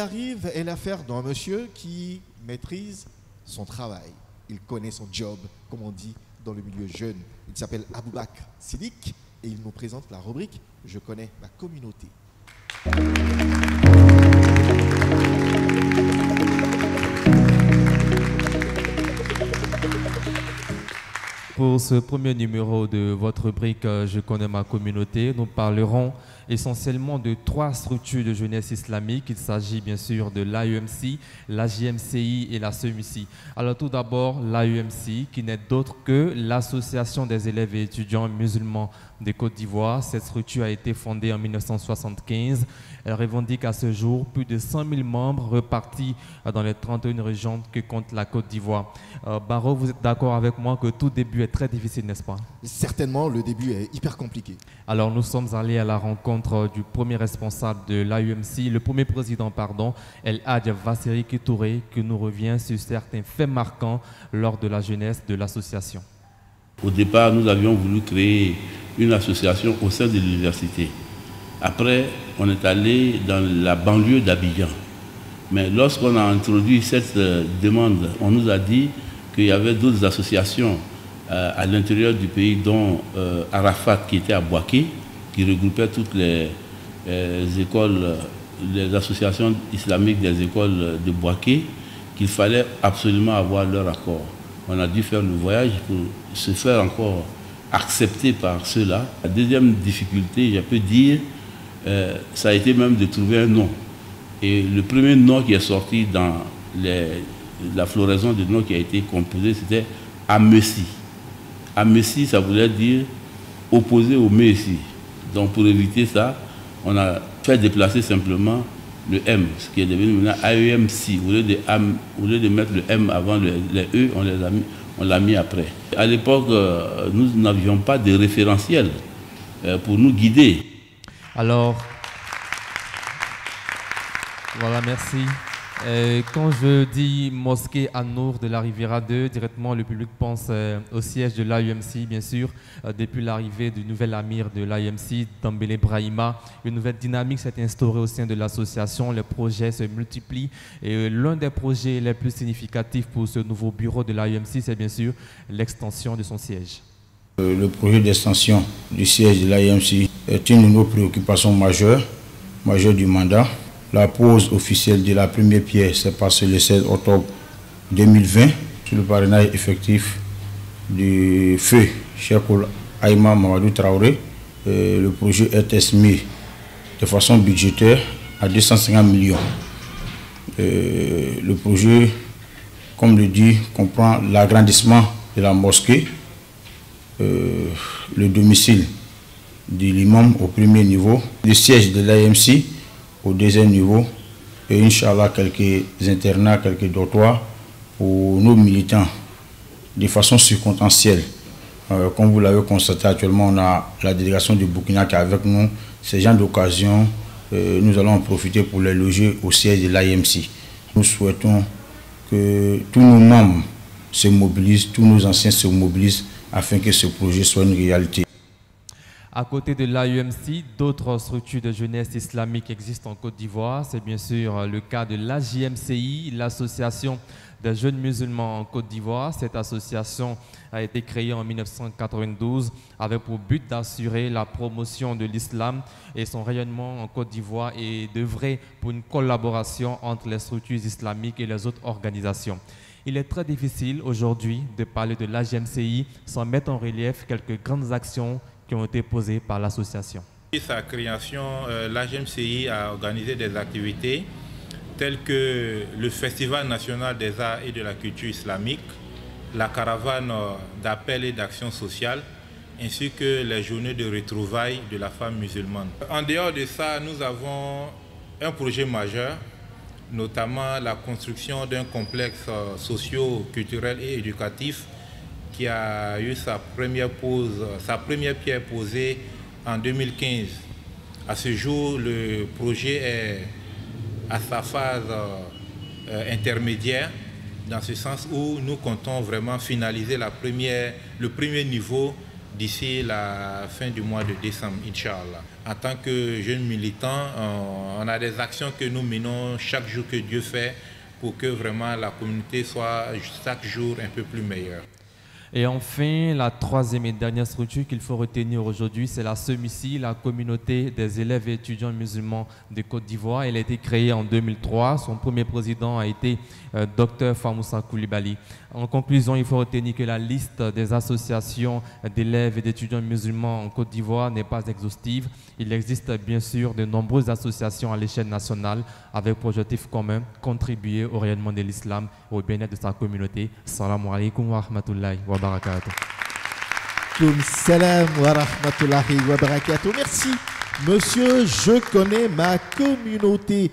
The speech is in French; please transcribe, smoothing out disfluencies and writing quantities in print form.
arrive est l'affaire d'un monsieur qui maîtrise son travail. Il connaît son job, comme on dit dans le milieu jeune. Il s'appelle Aboubakr Sidik et il nous présente la rubrique « Je connais ma communauté ». Pour ce premier numéro de votre rubrique « Je connais ma communauté », nous parlerons essentiellement de 3 structures de jeunesse islamique. Il s'agit bien sûr de l'AEMC, la JMCI et la SEMUCI. Alors tout d'abord, l'AEMC, qui n'est d'autre que l'Association des élèves et étudiants musulmans de Côte d'Ivoire. Cette structure a été fondée en 1975. Elle revendique à ce jour plus de 100 000 membres repartis dans les 31 régions que compte la Côte d'Ivoire. Barreau, vous êtes d'accord avec moi que tout début est très difficile, n'est-ce pas? Certainement, le début est hyper compliqué. Alors nous sommes allés à la rencontre du premier responsable de l'AEMC, le premier président, El Hadj Vasseri Touré, qui nous revient sur certains faits marquants lors de la jeunesse de l'association. Au départ, nous avions voulu créer une association au sein de l'université. Après, on est allé dans la banlieue d'Abidjan. Mais lorsqu'on a introduit cette demande, on nous a dit qu'il y avait d'autres associations à l'intérieur du pays, dont Arafat, qui était à Boaké, qui regroupait toutes les écoles, les associations islamiques des écoles de Boaké, qu'il fallait absolument avoir leur accord. On a dû faire le voyage pour se faire encore accepter par ceux-là. La deuxième difficulté, je peux dire, ça a été même de trouver un nom. Et le premier nom qui est sorti dans la floraison de noms qui a été composé, c'était Amessi. Amessi, ça voulait dire opposé au Messi. Donc pour éviter ça, on a fait déplacer simplement le M, ce qui est devenu maintenant AEMC. Au lieu de mettre le M avant les E, on l'a mis après. À l'époque, nous n'avions pas de référentiel pour nous guider. Alors, voilà, merci. Quand je dis mosquée An-Nour de la Riviera 2, directement le public pense au siège de l'AEMC, bien sûr. Depuis l'arrivée du nouvel amir de l'AEMC, Dambélé Brahima, une nouvelle dynamique s'est instaurée au sein de l'association. Les projets se multiplient et l'un des projets les plus significatifs pour ce nouveau bureau de l'AEMC, c'est bien sûr l'extension de son siège. Le projet d'extension du siège de l'AEMC est une de nos préoccupations majeures du mandat. La pose officielle de la première pierre s'est passée le 16 octobre 2020 sur le parrainage effectif du feu Cheikh Aïma Mamadou Traoré. Le projet est estimé de façon budgétaire à 250 millions. Le projet, comme le dit, comprend l'agrandissement de la mosquée, le domicile de l'imam au premier niveau, le siège de l'AEMC au deuxième niveau et Inch'Allah quelques internats, quelques dortoirs pour nos militants de façon circonstancielle. Comme vous l'avez constaté actuellement, on a la délégation du Burkina qui est avec nous. Ces gens d'occasion, nous allons en profiter pour les loger au siège de l'AEMC. Nous souhaitons que tous nos membres se mobilisent, tous nos anciens se mobilisent afin que ce projet soit une réalité. À côté de l'AEMC, d'autres structures de jeunesse islamique existent en Côte d'Ivoire. C'est bien sûr le cas de l'AJMCI, l'association des jeunes musulmans en Côte d'Ivoire. Cette association a été créée en 1992 avec pour but d'assurer la promotion de l'islam et son rayonnement en Côte d'Ivoire et d'œuvrer pour une collaboration entre les structures islamiques et les autres organisations. Il est très difficile aujourd'hui de parler de l'AJMCI sans mettre en relief quelques grandes actions qui ont été posées par l'association. Depuis sa création, l'AJMCI a organisé des activités telles que le Festival national des arts et de la culture islamique, la caravane d'appel et d'action sociale, ainsi que les journées de retrouvailles de la femme musulmane. En dehors de ça, nous avons un projet majeur, notamment la construction d'un complexe socio-culturel et éducatif qui a eu sa première pierre posée en 2015. À ce jour, le projet est à sa phase intermédiaire, dans ce sens où nous comptons vraiment finaliser le premier niveau d'ici la fin du mois de décembre, Inch'Allah. En tant que jeunes militants, on a des actions que nous menons chaque jour que Dieu fait pour que vraiment la communauté soit chaque jour un peu plus meilleure. Et enfin, la troisième et dernière structure qu'il faut retenir aujourd'hui, c'est la SEMICI, la communauté des élèves et étudiants musulmans de Côte d'Ivoire. Elle a été créée en 2003. Son premier président a été Dr Famoussa Koulibaly. En conclusion, il faut retenir que la liste des associations d'élèves et d'étudiants musulmans en Côte d'Ivoire n'est pas exhaustive. Il existe bien sûr de nombreuses associations à l'échelle nationale avec pour objectif commun contribuer au rayonnement de l'islam et au bien-être de sa communauté. Assalamu alaikum wa rahmatullahi wa barakatuh. Salam wa rahmatullahi wa barakatuh. Merci, monsieur, je connais ma communauté.